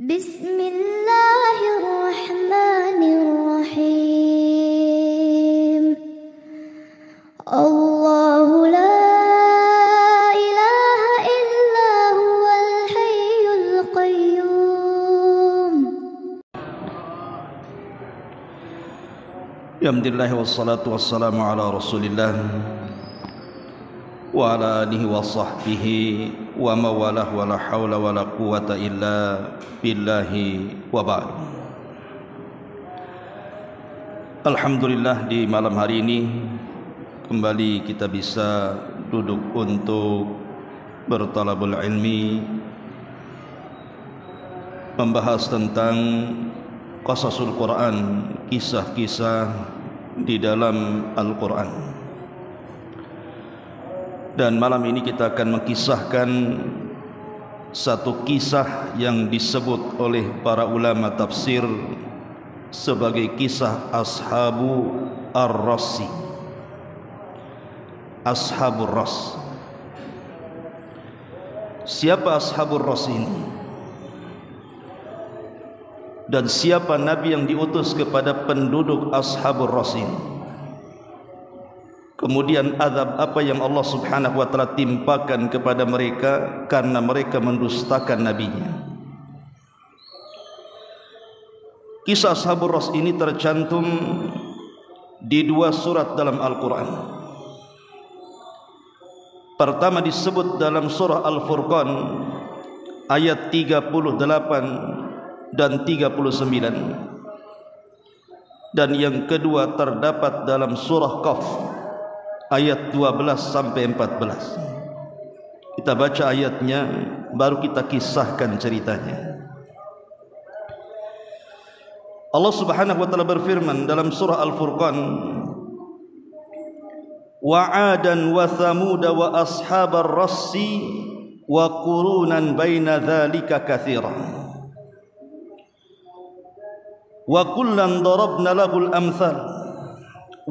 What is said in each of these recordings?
Bismillahirrahmanirrahim. Allahu la ilaha illa huwal hayyul qayyum. Alhamdulillah wassalatu wassalamu ala Rasulillah wa ala alihi wa sahbihi wa mawalah wa la hawla wa la quwata illa billahi wa ba'd. Alhamdulillah, di malam hari ini kembali kita bisa duduk untuk bertalabul ilmi, membahas tentang qasasul Quran, kisah-kisah di dalam Al-Quran. Dan malam ini kita akan mengisahkan satu kisah yang disebut oleh para ulama tafsir sebagai kisah Ashabu Ar-Rassi, Ashabur Rass. Siapa Ashabur Rass ini? Dan siapa Nabi yang diutus kepada penduduk Ashabur Rass ini? Kemudian azab apa yang Allah subhanahu wa ta'ala timpakan kepada mereka karena mereka mendustakan nabinya. Kisah Ashabur Rass ini tercantum di dua surat dalam Al-Quran. Pertama disebut dalam surah Al-Furqan ayat 38 dan 39, dan yang kedua terdapat dalam surah Qaf ayat 12 sampai 14. Kita baca ayatnya, baru kita kisahkan ceritanya. Allah subhanahu wa ta'ala berfirman dalam surah Al-Furqan, wa 'adan wa thamud wa ashabar rassi wa qurunan baina dzalika katsiran wa kullan darabna lahul amsal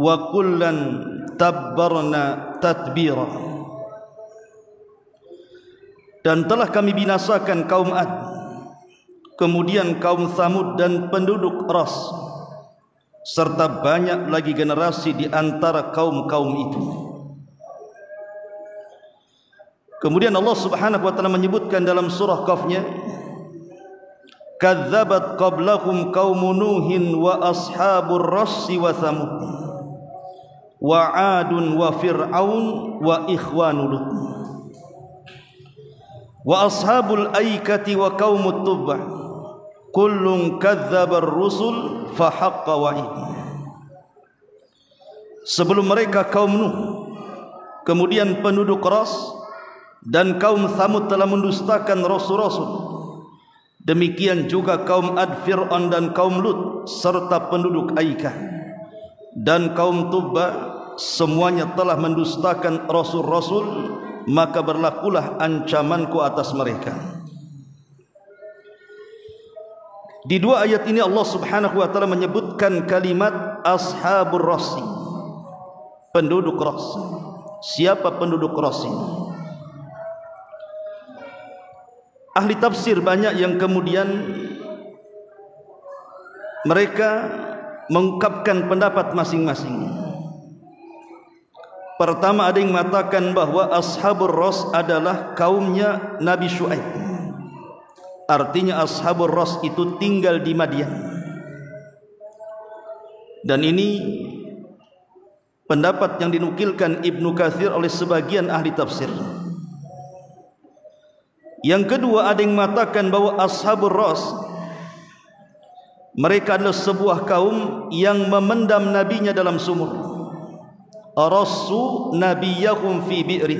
wa kullan tabbarna tatbira. Dan telah kami binasakan kaum Ad, kemudian kaum Thamud dan penduduk Ras, serta banyak lagi generasi di antara kaum-kaum itu. Kemudian Allah subhanahu wa ta'ala menyebutkan dalam surah Qafnya, kadzabat qablahum qaumun nuhin wa ashabur rassi wa thamud wa 'adun wa fir'aun wa ikhwanu lut wa ashabul aikati wa qaumut tubbah kullun kadzabar rusul fa haqqa wa'id. Sebelum mereka kaum Nuh, kemudian penduduk Ras dan kaum Thamud telah mendustakan rasul-rasul. Demikian juga kaum Ad, Fir'aun dan kaum Lut serta penduduk Aikah dan kaum Tubbah, semuanya telah mendustakan rasul-rasul, maka berlakulah ancamanku atas mereka. Di dua ayat ini Allah subhanahu wa ta'ala menyebutkan kalimat Ashabur Rassi, penduduk Ras. Siapa penduduk Ras ini? Ahli tafsir banyak yang kemudian mereka mengungkapkan pendapat masing-masing. Pertama, ada yang mengatakan bahwa Ashabur Rass adalah kaumnya Nabi Syuaib. Artinya Ashabur Rass itu tinggal di Madian. Dan ini pendapat yang dinukilkan Ibnu Katsir oleh sebagian ahli tafsir. Yang kedua, ada yang mengatakan bahwa Ashabur Rass mereka adalah sebuah kaum yang memendam nabinya dalam sumur. Arassu nabiyahum fi bi'ri,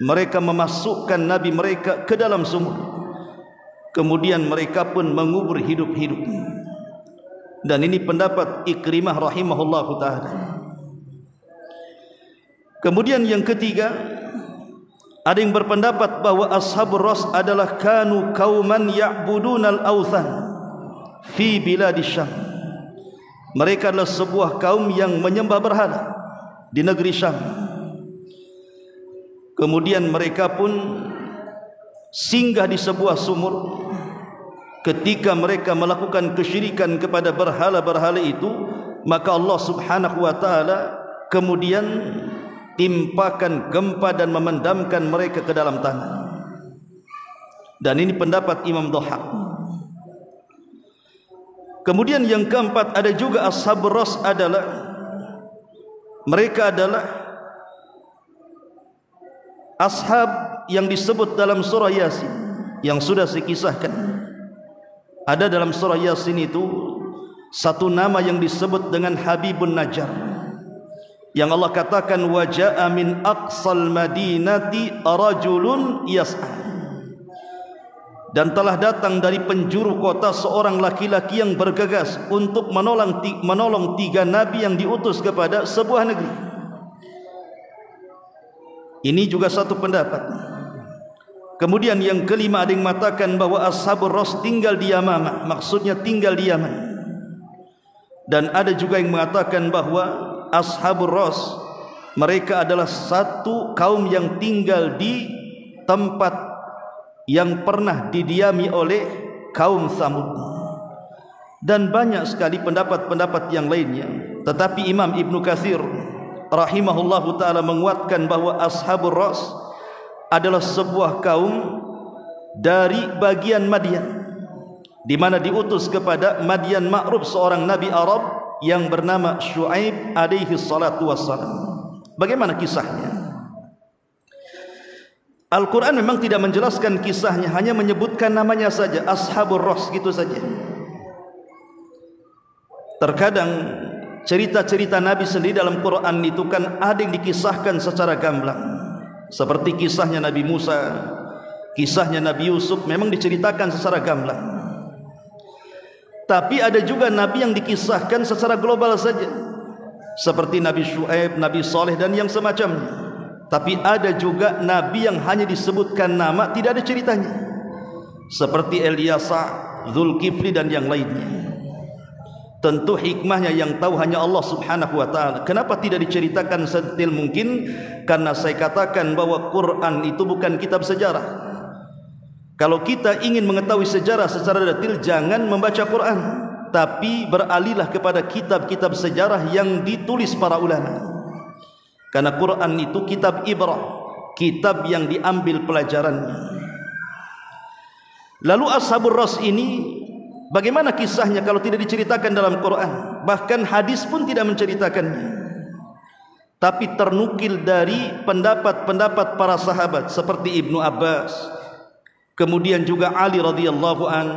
mereka memasukkan nabi mereka ke dalam sumur, kemudian mereka pun mengubur hidup-hidup. Dan ini pendapat Ikrimah rahimahullahu ta'ala. Kemudian yang ketiga, ada yang berpendapat bahwa Ashabur Rass adalah kanu kauman ya'budunal awthan fi biladis Syam. Mereka adalah sebuah kaum yang menyembah berhala di negeri Syam. Kemudian mereka pun singgah di sebuah sumur ketika mereka melakukan kesyirikan kepada berhala-berhala itu, maka Allah Subhanahu wa taala kemudian timpakan gempa dan memendamkan mereka ke dalam tanah. Dan ini pendapat Imam Dhahhak. Kemudian yang keempat, ada juga Ashabur Ras, mereka adalah ashab yang disebut dalam surah Yasin yang sudah saya kisahkan. Ada dalam surah Yasin itu satu nama yang disebut dengan Habibun Najjar, yang Allah katakan wa jaa min aqsal madinati rajulun yas'a, dan telah datang dari penjuru kota seorang laki-laki yang bergegas untuk menolong tiga nabi yang diutus kepada sebuah negeri. Ini juga satu pendapat. Kemudian yang kelima, ada yang mengatakan bahwa Ashabur Ras tinggal di Yamamah, maksudnya tinggal di Yaman. Dan ada juga yang mengatakan bahwa Ashabur Ras mereka adalah satu kaum yang tinggal di tempat yang pernah didiami oleh kaum Tsamud. Dan banyak sekali pendapat-pendapat yang lainnya. Tetapi Imam Ibnu Katsir rahimahullahu ta'ala menguatkan bahwa Ashabur Ras adalah sebuah kaum dari bagian Madian, di mana diutus kepada Madian Ma'ruf seorang nabi Arab yang bernama Syuaib alaihi salatu wassalam. Bagaimana kisahnya? Al-Quran memang tidak menjelaskan kisahnya, hanya menyebutkan namanya saja, Ashabur Ras, gitu saja. Terkadang cerita-cerita Nabi sendiri dalam Quran itu kan ada yang dikisahkan secara gamblang, seperti kisahnya Nabi Musa, kisahnya Nabi Yusuf, memang diceritakan secara gamblang. Tapi ada juga Nabi yang dikisahkan secara global saja, seperti Nabi Syuaib, Nabi Saleh dan yang semacamnya. Tapi ada juga Nabi yang hanya disebutkan nama, tidak ada ceritanya, seperti Ilyasa, Zulkifli dan yang lainnya. Tentu hikmahnya yang tahu hanya Allah Subhanahu wa ta'ala. Kenapa tidak diceritakan sedetail mungkin? Karena saya katakan bahwa Quran itu bukan kitab sejarah. Kalau kita ingin mengetahui sejarah secara detail, jangan membaca Quran, tapi beralihlah kepada kitab-kitab sejarah yang ditulis para ulama. Karena Quran itu kitab ibrah, kitab yang diambil pelajarannya. Lalu Ashabur Ras ini bagaimana kisahnya kalau tidak diceritakan dalam Quran? Bahkan hadis pun tidak menceritakannya. Tapi ternukil dari pendapat-pendapat para sahabat seperti Ibnu Abbas, kemudian juga Ali radhiyallahu an,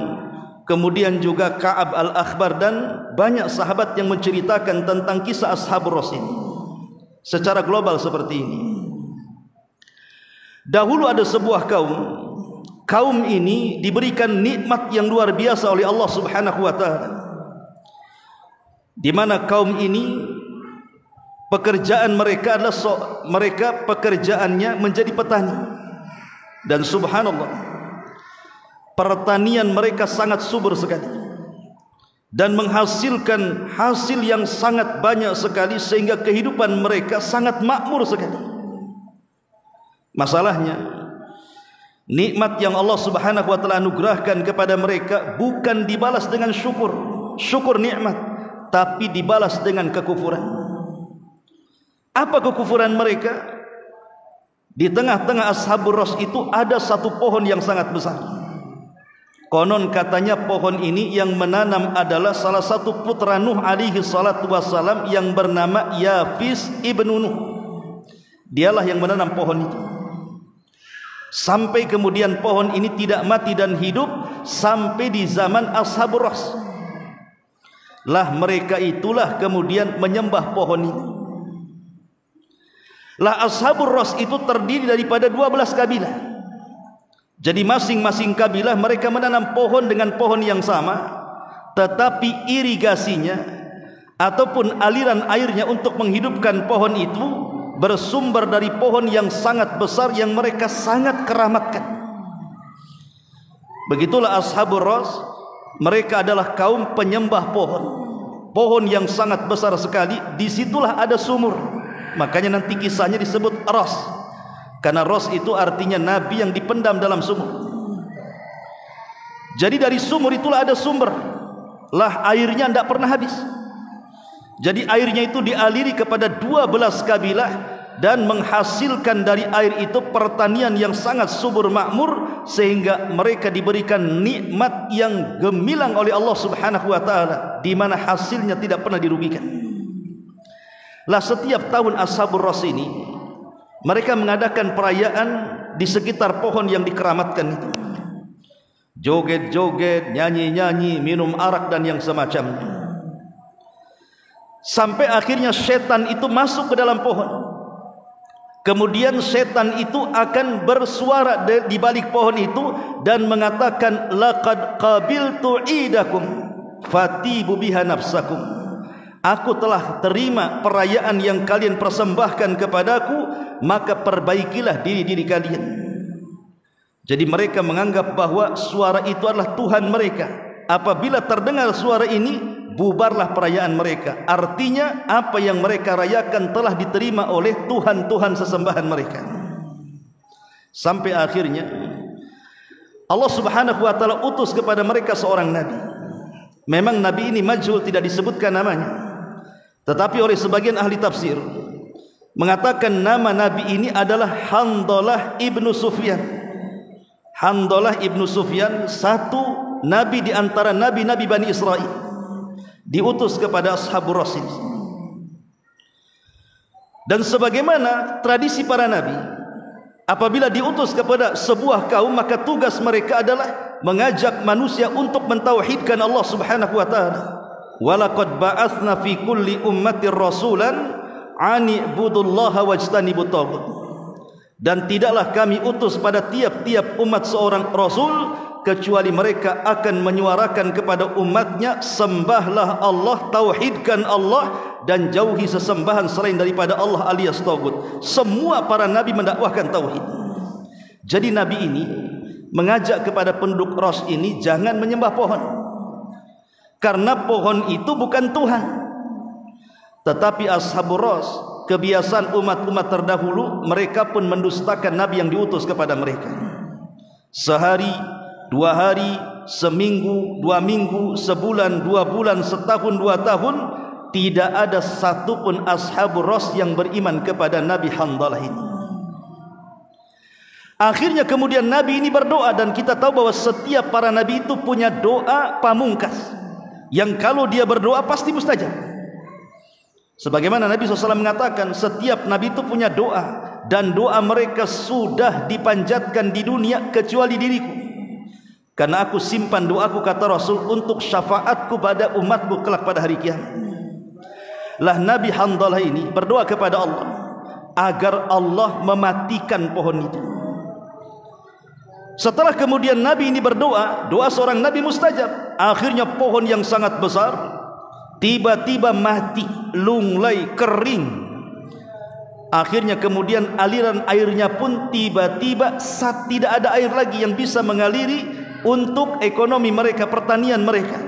kemudian juga Ka'ab al-Akhbar, dan banyak sahabat yang menceritakan tentang kisah Ashabur Ras ini secara global seperti ini. Dahulu ada sebuah kaum ini diberikan nikmat yang luar biasa oleh Allah Subhanahu wa ta'ala, di mana kaum ini pekerjaan mereka adalah mereka pekerjaannya menjadi petani. Dan subhanallah, pertanian mereka sangat subur sekali dan menghasilkan hasil yang sangat banyak sekali, sehingga kehidupan mereka sangat makmur sekali. Masalahnya, nikmat yang Allah Subhanahu wa ta'ala anugerahkan kepada mereka bukan dibalas dengan syukur nikmat, tapi dibalas dengan kekufuran. Apa kekufuran mereka? Di tengah-tengah Ashabur Ras itu ada satu pohon yang sangat besar. Konon katanya pohon ini yang menanam adalah salah satu putra Nuh alaihi salatu wassalam yang bernama Yafis ibnu Nuh. Dialah yang menanam pohon itu. Sampai kemudian pohon ini tidak mati dan hidup sampai di zaman Ashabur Ras. Lah mereka itulah kemudian menyembah pohon ini. Lah Ashabur Ras itu terdiri daripada 12 kabilah. Jadi masing-masing kabilah mereka menanam pohon dengan pohon yang sama, tetapi irigasinya ataupun aliran airnya untuk menghidupkan pohon itu bersumber dari pohon yang sangat besar yang mereka sangat keramatkan. Begitulah Ashabur Ras, mereka adalah kaum penyembah pohon yang sangat besar sekali. Disitulah ada sumur, makanya nanti kisahnya disebut Ras, karena Ras itu artinya nabi yang dipendam dalam sumur. Jadi dari sumur itulah ada sumber, lah airnya tidak pernah habis. Jadi airnya itu dialiri kepada 12 kabilah dan menghasilkan dari air itu pertanian yang sangat subur makmur, sehingga mereka diberikan nikmat yang gemilang oleh Allah Subhanahu wa taala, di mana hasilnya tidak pernah dirugikan. Lah setiap tahun Ashabur Ras ini mereka mengadakan perayaan di sekitar pohon yang dikeramatkan itu. Joget-joget, nyanyi-nyanyi, minum arak dan yang semacamnya. Sampai akhirnya setan itu masuk ke dalam pohon. Kemudian setan itu akan bersuara di balik pohon itu dan mengatakan, laqad qabiltu idakum fatibu biha nafsakum. Aku telah terima perayaan yang kalian persembahkan kepadaku, maka perbaikilah diri-diri kalian. Jadi mereka menganggap bahwa suara itu adalah Tuhan mereka. Apabila terdengar suara ini, bubarlah perayaan mereka. Artinya apa yang mereka rayakan telah diterima oleh Tuhan-Tuhan sesembahan mereka. Sampai akhirnya Allah Subhanahu wa taala utus kepada mereka seorang nabi. Memang nabi ini majhul, tidak disebutkan namanya, tetapi oleh sebagian ahli tafsir mengatakan nama nabi ini adalah Handalah ibnu Sufyan. Handalah ibnu Sufyan, satu nabi di antara nabi-nabi Bani Israel, diutus kepada Ashabur Ras. Dan sebagaimana tradisi para nabi, apabila diutus kepada sebuah kaum, maka tugas mereka adalah mengajak manusia untuk mentauhidkan Allah Subhanahu wa taala. Walaqad ba'atsna fi kulli ummatir rasulan an ibudullaha wajtanibut taghut. Dan tidaklah kami utus pada tiap-tiap umat seorang rasul kecuali mereka akan menyuarakan kepada umatnya, sembahlah Allah, tauhidkan Allah, dan jauhi sesembahan selain daripada Allah alias tagut. Semua para nabi mendakwahkan tauhid. Jadi nabi ini mengajak kepada penduduk Ras ini jangan menyembah pohon, karena pohon itu bukan Tuhan. Tetapi Ashabur Ras, kebiasaan umat-umat terdahulu, mereka pun mendustakan nabi yang diutus kepada mereka. Sehari, 2 hari, seminggu, 2 minggu, sebulan, 2 bulan, setahun, 2 tahun, tidak ada satupun Ashabur Ras yang beriman kepada Nabi Handalah ini. Akhirnya kemudian Nabi ini berdoa, dan kita tahu bahwa setiap para nabi itu punya doa pamungkas yang kalau dia berdoa pasti mustajab. Sebagaimana Nabi SAW mengatakan, setiap nabi itu punya doa, dan doa mereka sudah dipanjatkan di dunia kecuali diriku, karena aku simpan doaku, kata Rasul, untuk syafaatku pada umatku kelak pada hari kiamat. Lah Nabi Handalah ini berdoa kepada Allah agar Allah mematikan pohon itu. Setelah kemudian Nabi ini berdoa, doa seorang Nabi mustajab. Akhirnya pohon yang sangat besar tiba-tiba mati, lunglai, kering. Akhirnya kemudian aliran airnya pun tiba-tiba tidak ada air lagi yang bisa mengaliri untuk ekonomi mereka, pertanian mereka.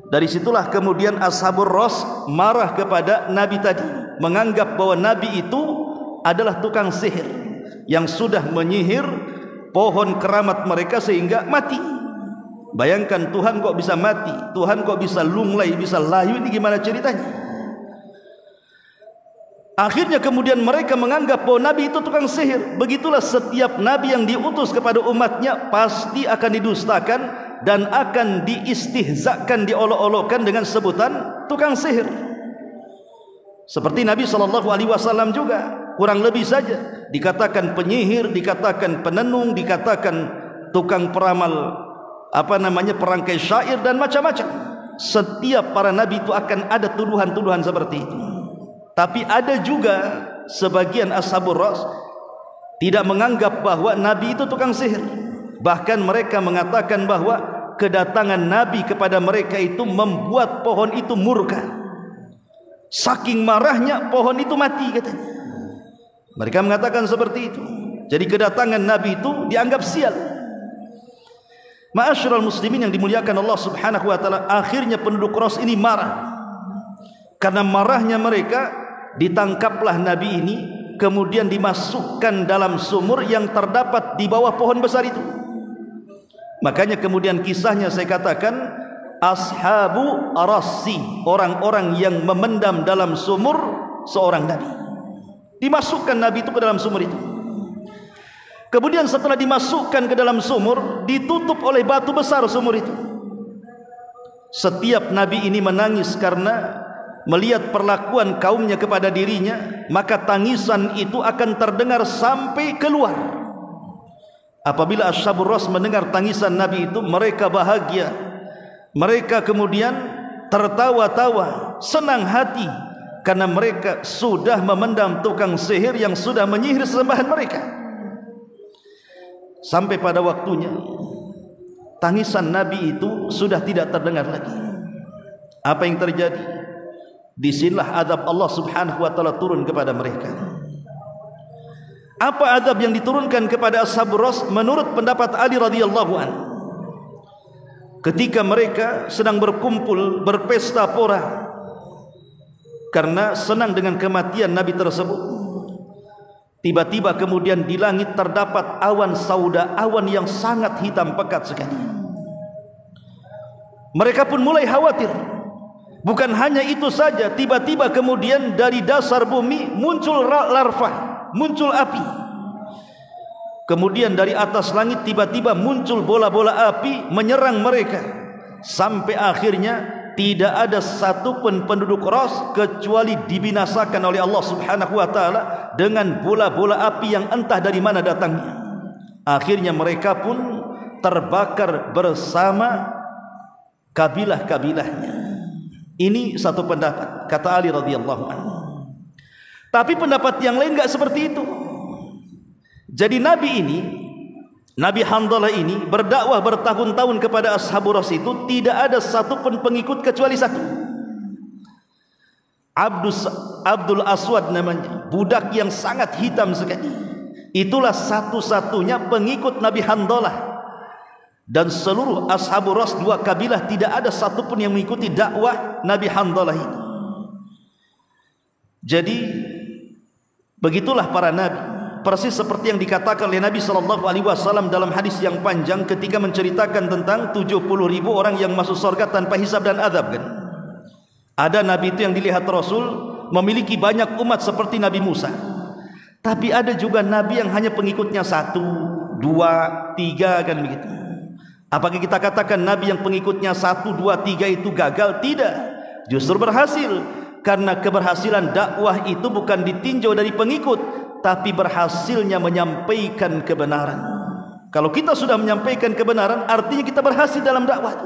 Dari situlah kemudian Ashabur Ras marah kepada Nabi tadi, menganggap bahwa Nabi itu adalah tukang sihir yang sudah menyihir pohon keramat mereka sehingga mati. Bayangkan, Tuhan kok bisa mati, Tuhan kok bisa lunglai, bisa layu, ini gimana ceritanya? Akhirnya kemudian mereka menganggap bahwa Nabi itu tukang sihir. Begitulah setiap Nabi yang diutus kepada umatnya pasti akan didustakan dan akan diistihzakan, diolok-olokkan dengan sebutan tukang sihir. Seperti Nabi SAW juga, kurang lebih saja dikatakan penyihir, dikatakan penenung, dikatakan tukang peramal, perangkai syair dan macam-macam. Setiap para nabi itu akan ada tuduhan-tuduhan seperti itu. Tapi ada juga sebagian Ashabur Ras tidak menganggap bahwa nabi itu tukang sihir. Bahkan mereka mengatakan bahwa kedatangan nabi kepada mereka itu membuat pohon itu murka. Saking marahnya pohon itu mati, katanya. Mereka mengatakan seperti itu. Jadi kedatangan nabi itu dianggap sial. Ma'asyiral muslimin yang dimuliakan Allah Subhanahu wa taala, akhirnya penduduk Ras ini marah. Karena marahnya mereka, ditangkaplah nabi ini, kemudian dimasukkan dalam sumur yang terdapat di bawah pohon besar itu. Makanya kemudian kisahnya saya katakan ashabu arasi, orang-orang yang memendam dalam sumur seorang nabi. Dimasukkan nabi itu ke dalam sumur itu. Kemudian setelah dimasukkan ke dalam sumur, ditutup oleh batu besar sumur itu. Setiap nabi ini menangis karena melihat perlakuan kaumnya kepada dirinya, maka tangisan itu akan terdengar sampai keluar. Apabila Ashabur Ras mendengar tangisan nabi itu, mereka bahagia. Mereka kemudian tertawa-tawa, senang hati, karena mereka sudah memendam tukang sihir yang sudah menyihir sesembahan mereka. Sampai pada waktunya tangisan nabi itu sudah tidak terdengar lagi. Apa yang terjadi? Disinilah azab Allah Subhanahu wa taala turun kepada mereka. Apa azab yang diturunkan kepada Ashabur Ras menurut pendapat Ali radhiyallahu anhu? Ketika mereka sedang berkumpul berpesta pora karena senang dengan kematian nabi tersebut, tiba-tiba kemudian di langit terdapat awan sauda, awan yang sangat hitam pekat sekali. Mereka pun mulai khawatir. Bukan hanya itu saja, tiba-tiba kemudian dari dasar bumi muncul larva, muncul api. Kemudian dari atas langit tiba-tiba muncul bola-bola api menyerang mereka. Sampai akhirnya tidak ada satupun penduduk Ras kecuali dibinasakan oleh Allah Subhanahu wa taala dengan bola-bola api yang entah dari mana datangnya. Akhirnya mereka pun terbakar bersama kabilah-kabilahnya. Ini satu pendapat, kata Ali radhiyallahu anhu. Tapi pendapat yang lain enggak seperti itu. Jadi nabi ini, Nabi Handalah ini berdakwah bertahun-tahun kepada Ashabur Ras itu, tidak ada satupun pengikut kecuali satu. Abdul Aswad namanya, budak yang sangat hitam sekali. Itulah satu-satunya pengikut Nabi Handalah. Dan seluruh Ashabur Ras, dua kabilah, tidak ada satupun yang mengikuti dakwah Nabi Handalah ini. Jadi begitulah para nabi, persis seperti yang dikatakan oleh Nabi SAW dalam hadis yang panjang ketika menceritakan tentang 70.000 orang yang masuk surga tanpa hisab dan azab kan. Ada nabi itu yang dilihat Rasul memiliki banyak umat seperti Nabi Musa. Tapi ada juga nabi yang hanya pengikutnya 1, 2, 3 kan begitu. Apakah kita katakan nabi yang pengikutnya 1, 2, 3 itu gagal? Tidak, justru berhasil. Karena keberhasilan dakwah itu bukan ditinjau dari pengikut, tapi berhasilnya menyampaikan kebenaran. Kalau kita sudah menyampaikan kebenaran, artinya kita berhasil dalam dakwah.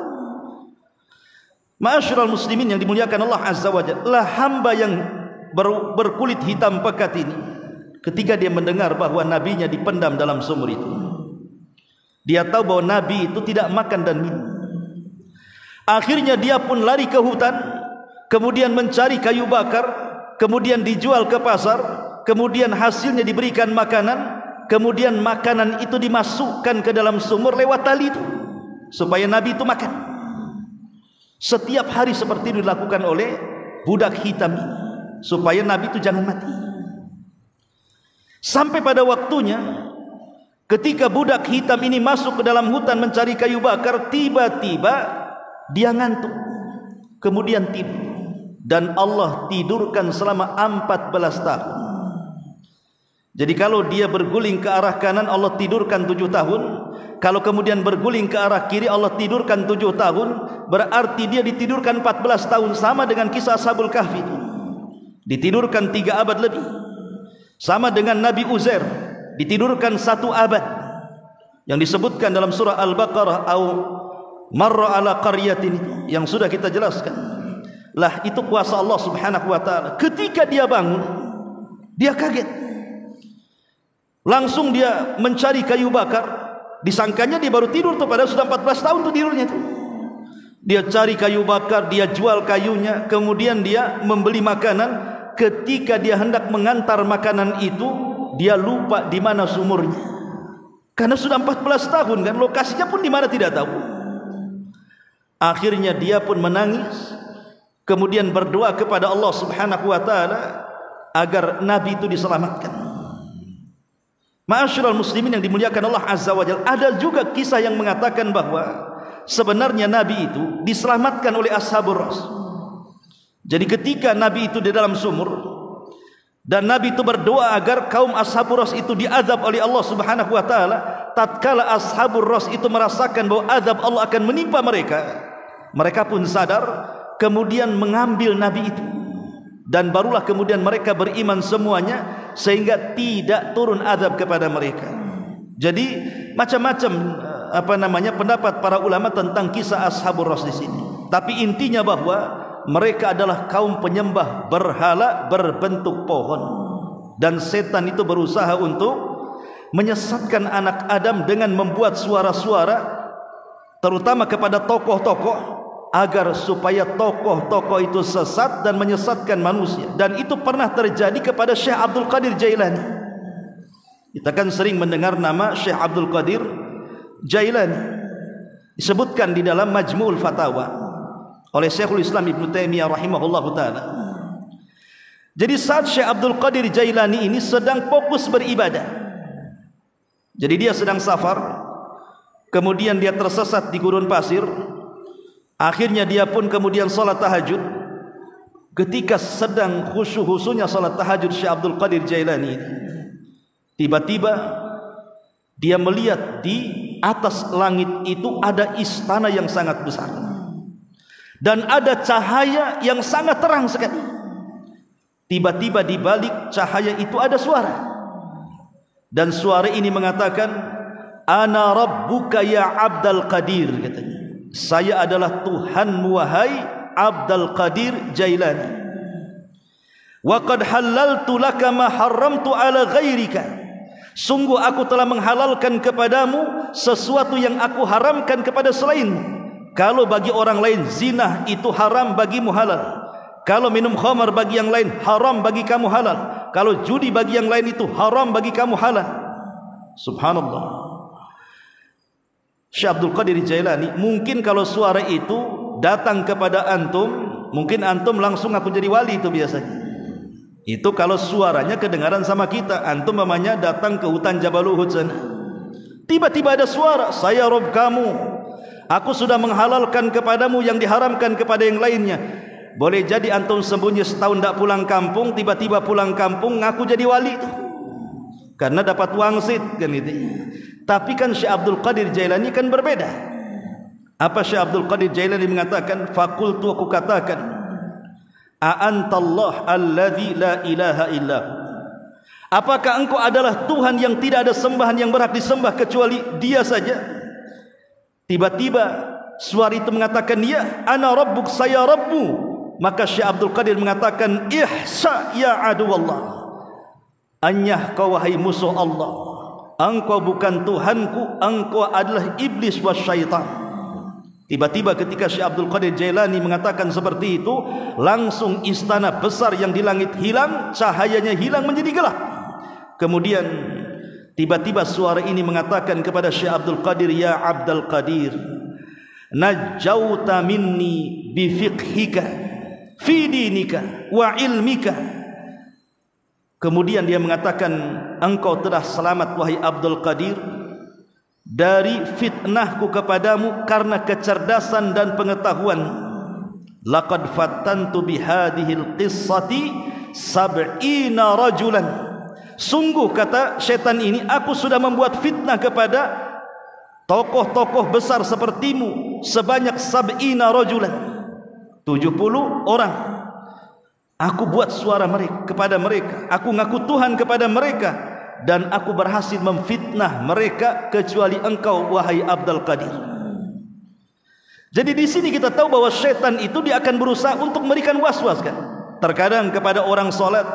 Ma'asyiral muslimin yang dimuliakan Allah Azza wa Jalla, hamba yang berkulit hitam pekat ini, ketika dia mendengar bahwa nabinya dipendam dalam sumur itu, dia tahu bahwa nabi itu tidak makan dan minum. Akhirnya dia pun lari ke hutan, kemudian mencari kayu bakar, kemudian dijual ke pasar, kemudian hasilnya diberikan makanan, kemudian makanan itu dimasukkan ke dalam sumur lewat tali itu, supaya nabi itu makan. Setiap hari seperti itu dilakukan oleh budak hitam ini, supaya nabi itu jangan mati. Sampai pada waktunya, ketika budak hitam ini masuk ke dalam hutan mencari kayu bakar, tiba-tiba dia ngantuk, kemudian tidur. Dan Allah tidurkan selama 14 tahun. Jadi kalau dia berguling ke arah kanan, Allah tidurkan 7 tahun. Kalau kemudian berguling ke arah kiri, Allah tidurkan 7 tahun. Berarti dia ditidurkan 14 tahun. Sama dengan kisah Ashabul Kahfi, ditidurkan 3 abad lebih. Sama dengan Nabi Uzair, ditidurkan 1 abad, yang disebutkan dalam surah Al-Baqarah, au marra ala qaryatin, yang sudah kita jelaskan. Lah itu kuasa Allah Subhanahu wa taala. Ketika dia bangun, dia kaget. Langsung dia mencari kayu bakar. Disangkanya dia baru tidur tuh, padahal sudah 14 tahun tuh tidurnya tuh. Dia cari kayu bakar, dia jual kayunya, kemudian dia membeli makanan. Ketika dia hendak mengantar makanan itu, dia lupa di mana sumurnya. Karena sudah 14 tahun kan, lokasinya pun di mana tidak tahu. Akhirnya dia pun menangis, kemudian berdoa kepada Allah Subhanahu wa taala agar nabi itu diselamatkan. Ma'asyiral muslimin yang dimuliakan Allah Azza wa Jalla, ada juga kisah yang mengatakan bahwa sebenarnya Nabi itu diselamatkan oleh Ashabur Ras. Jadi ketika Nabi itu di dalam sumur dan Nabi itu berdoa agar kaum Ashabur Ras itu diazab oleh Allah Subhanahu wa taala, tatkala Ashabur Ras itu merasakan bahwa azab Allah akan menimpa mereka, mereka pun sadar, kemudian mengambil Nabi itu, dan barulah kemudian mereka beriman semuanya sehingga tidak turun azab kepada mereka. Jadi macam-macam pendapat para ulama tentang kisah Ashabur Ras di sini. Tapi intinya bahwa mereka adalah kaum penyembah berhala berbentuk pohon, dan setan itu berusaha untuk menyesatkan anak Adam dengan membuat suara-suara terutama kepada tokoh-tokoh agar supaya tokoh-tokoh itu sesat dan menyesatkan manusia. Dan itu pernah terjadi kepada Syekh Abdul Qadir Jailani. Kita kan sering mendengar nama Syekh Abdul Qadir Jailani, disebutkan di dalam Majmu'ul Fatawa oleh Syekhul Islam Ibnu Taimiyah rahimahullahu taala. Jadi saat Syekh Abdul Qadir Jailani ini sedang fokus beribadah, jadi dia sedang safar, kemudian dia tersesat di gurun pasir. Akhirnya dia pun kemudian salat tahajud. Ketika sedang khusyuk-khusyuknya salat tahajud Syekh Abdul Qadir Jailani, tiba-tiba dia melihat di atas langit itu ada istana yang sangat besar, dan ada cahaya yang sangat terang sekali. Tiba-tiba di balik cahaya itu ada suara, dan suara ini mengatakan, "Ana rabbuka ya Abdul Qadir," katanya, "Saya adalah Tuhanmu wahai Abdul Qadir Jailani. Wa qad halaltu laka ma haramtu ala ghairika." Sungguh aku telah menghalalkan kepadamu sesuatu yang aku haramkan kepada selainmu. Kalau bagi orang lain zina itu haram, bagimu halal. Kalau minum khamar bagi yang lain haram, bagi kamu halal. Kalau judi bagi yang lain itu haram, bagi kamu halal. Subhanallah. Syekh Abdul Qadir Jailani, mungkin kalau suara itu datang kepada antum, mungkin antum langsung aku jadi wali itu biasanya. Itu kalau suaranya kedengaran sama kita. Antum mamanya datang ke hutan Jabal Uhud sana, tiba-tiba ada suara, "Saya Rob kamu, aku sudah menghalalkan kepadamu yang diharamkan kepada yang lainnya." Boleh jadi antum sembunyi setahun tak pulang kampung, tiba-tiba pulang kampung ngaku jadi wali itu, karena dapat wangsit kan itu. Tapi kan Syekh Abdul Qadir Jailani kan berbeda. Apa Syekh Abdul Qadir Jailani mengatakan? "Fakultu," aku katakan, "A antallah alladzi la ilaha illah." Apakah engkau adalah Tuhan yang tidak ada sembahan yang berhak disembah kecuali Dia saja? Tiba-tiba suara itu mengatakan, "Ya, ana rabbuk, saya Rabbu." Maka Syekh Abdul Qadir mengatakan, "Ihsa ya aduwallah." Anyah kau wahai musuh Allah, engkau bukan Tuhanku, engkau adalah iblis wasyaitan. Tiba-tiba ketika Syekh Abdul Qadir Jailani mengatakan seperti itu, langsung istana besar yang di langit hilang, cahayanya hilang menjadi gelap. Kemudian tiba-tiba suara ini mengatakan kepada Syekh Abdul Qadir, "Ya Abdul Qadir, najauta minni bifiqhika fi dinika wa ilmika." Kemudian dia mengatakan, "Engkau telah selamat wahai Abdul Qadir dari fitnahku kepadamu karena kecerdasan dan pengetahuan. Laqad fattantu bihadhil qissati sab'ina rajulan." Sungguh, kata setan ini, aku sudah membuat fitnah kepada tokoh-tokoh besar sepertimu sebanyak sab'ina rajulan, 70 orang. Aku buat suara mereka kepada mereka, aku ngaku Tuhan kepada mereka, dan aku berhasil memfitnah mereka kecuali engkau wahai Abdul Qadir. Jadi di sini kita tahu bahwa syaitan itu dia akan berusaha untuk memberikan was-was kan. Terkadang kepada orang salat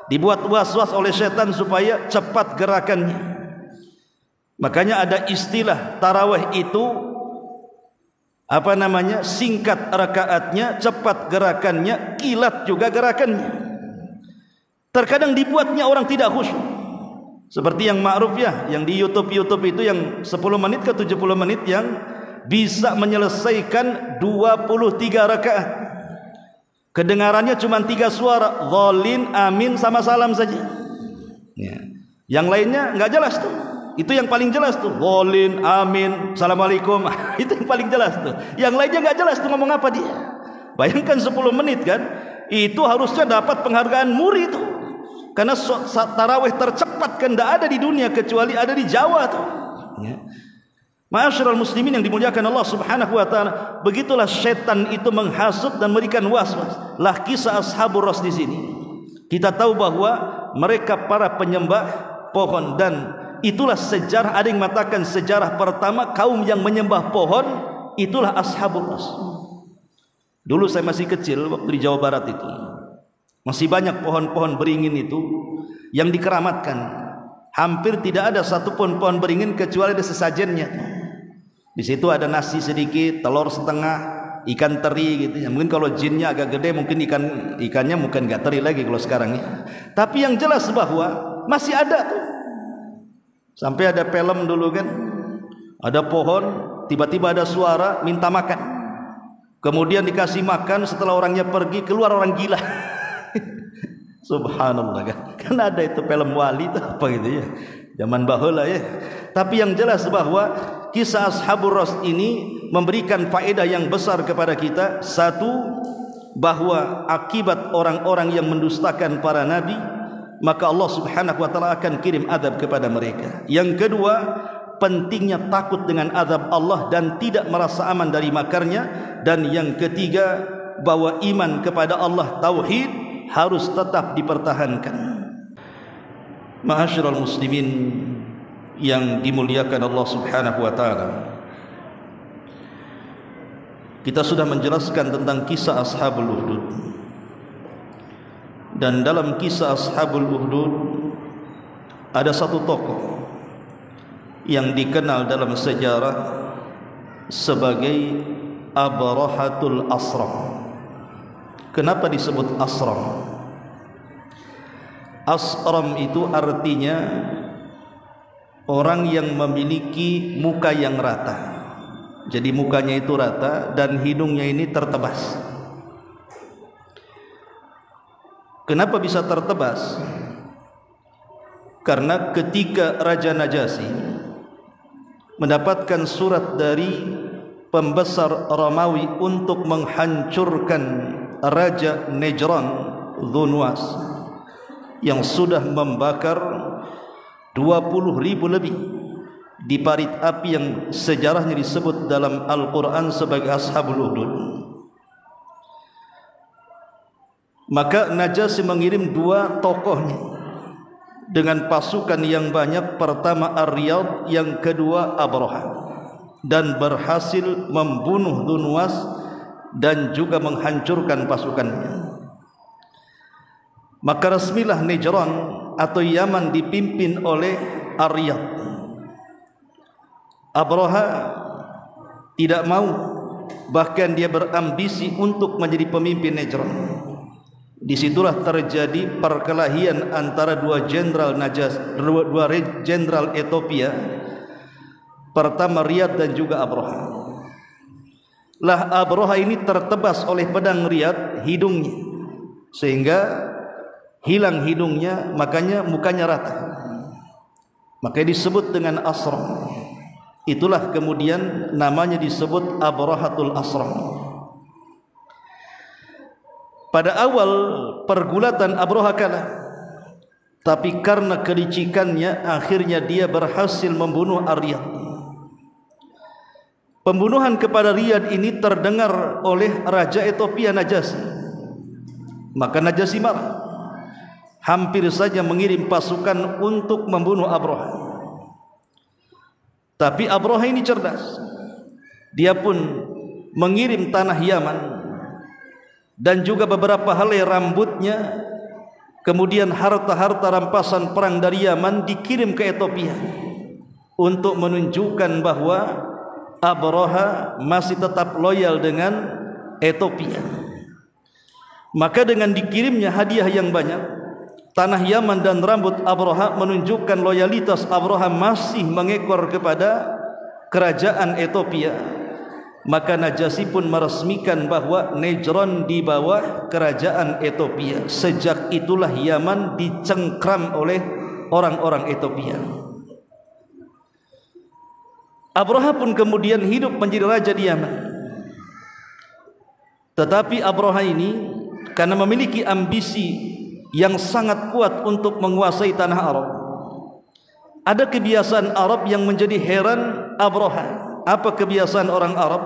dibuat was-was oleh syaitan supaya cepat gerakannya. Makanya ada istilah tarawih itu singkat rakaatnya, cepat gerakannya, kilat juga gerakannya. Terkadang dibuatnya orang tidak khusyuk, seperti yang ma'ruf ya, yang di YouTube itu yang 10 menit ke 70 menit yang bisa menyelesaikan 23 rakaat. Kedengarannya cuma 3 suara, dhalin, amin sama salam saja ya. Yang lainnya enggak jelas tuh. Itu yang paling jelas tuh. Walin, amin, assalamualaikum. Itu yang paling jelas tuh. Yang lainnya enggak jelas tuh ngomong apa dia. Bayangkan 10 menit kan. Itu harusnya dapat penghargaan muri itu. Karena tarawih tercepat kan tidak ada di dunia kecuali ada di Jawa tuh. Ya. Ma'asyiral muslimin yang dimuliakan Allah Subhanahu wa taala, begitulah setan itu menghasut dan memberikan was-was. Lah kisah Ashabur Ras di sini. Kita tahu bahwa mereka para penyembah pohon, dan itulah sejarah, ada yang mengatakan sejarah pertama kaum yang menyembah pohon itulah Ashabur Ras. Dulu saya masih kecil waktu di Jawa Barat itu. Masih banyak pohon-pohon beringin itu yang dikeramatkan. Hampir tidak ada satupun pohon beringin kecuali ada sesajennya. Di situ ada nasi sedikit, telur setengah, ikan teri gitu ya. Mungkin kalau jinnya agak gede mungkin ikannya mungkin enggak teri lagi kalau sekarang ya. Tapi yang jelas bahwa masih ada tuh. Sampai ada film dulu kan. Ada pohon, tiba-tiba ada suara minta makan. Kemudian dikasih makan, setelah orangnya pergi keluar orang gila. Subhanallah kan. Kan ada itu film wali itu apa gitu ya. Zaman baheula ya. Tapi yang jelas bahwa kisah Ashabur Ras ini memberikan faedah yang besar kepada kita. Satu, bahwa akibat orang-orang yang mendustakan para nabi, maka Allah Subhanahu wa taala akan kirim azab kepada mereka. Yang kedua, pentingnya takut dengan azab Allah dan tidak merasa aman dari makarnya. Dan yang ketiga, bahwa iman kepada Allah, tauhid, harus tetap dipertahankan. Ma'asyiral muslimin yang dimuliakan Allah Subhanahu wa taala, kita sudah menjelaskan tentang kisah Ashabul Ukhdud. Dan dalam kisah Ashabul Ukhdud ada satu tokoh yang dikenal dalam sejarah sebagai Abrahatul Asram. Kenapa disebut Asram? Asram itu artinya orang yang memiliki muka yang rata. Jadi mukanya itu rata dan hidungnya ini tertebas. Kenapa bisa tertebas? Karena ketika Raja Najasyi mendapatkan surat dari pembesar Romawi untuk menghancurkan Raja Najran Dhunwas yang sudah membakar 20.000 lebih di parit api yang sejarahnya disebut dalam Al-Quran sebagai Ashabul Ukhdud. Maka Najasyi mengirim 2 tokohnya dengan pasukan yang banyak. Pertama Ar-Riyad, yang kedua Abraha, dan berhasil membunuh Dhunwas dan juga menghancurkan pasukannya. Maka resmilah Najran atau Yaman dipimpin oleh Ar-Riyad. Abraha tidak mau, bahkan dia berambisi untuk menjadi pemimpin Najran. Disitulah terjadi perkelahian antara dua jenderal Ethiopia. Pertama Riyad dan juga Abraha. Lah Abraha ini tertebas oleh pedang Riyad hidungnya, sehingga hilang hidungnya, makanya mukanya rata. Makanya disebut dengan Asram. Itulah kemudian namanya disebut Abrahatul Asram. Pada awal pergulatan Abraha kalah, tapi karena kelicikannya akhirnya dia berhasil membunuh Ar-Riyad. Pembunuhan kepada Riyad ini terdengar oleh Raja Ethiopia Najasyi. Maka Najasyi marah, hampir saja mengirim pasukan untuk membunuh Abraha. Tapi Abraha ini cerdas. Dia pun mengirim tanah Yaman dan juga beberapa helai rambutnya, kemudian harta-harta rampasan perang dari Yaman dikirim ke Ethiopia untuk menunjukkan bahwa Abraha masih tetap loyal dengan Ethiopia. Maka dengan dikirimnya hadiah yang banyak, tanah Yaman dan rambut Abraha menunjukkan loyalitas Abraha masih mengekor kepada kerajaan Ethiopia. Maka Najasyi pun meresmikan bahwa Najran di bawah kerajaan Ethiopia. Sejak itulah Yaman dicengkram oleh orang-orang Ethiopia. Abraha pun kemudian hidup menjadi raja di Yaman. Tetapi Abraha ini karena memiliki ambisi yang sangat kuat untuk menguasai tanah Arab, ada kebiasaan Arab yang menjadi heran Abraha. Apa kebiasaan orang Arab?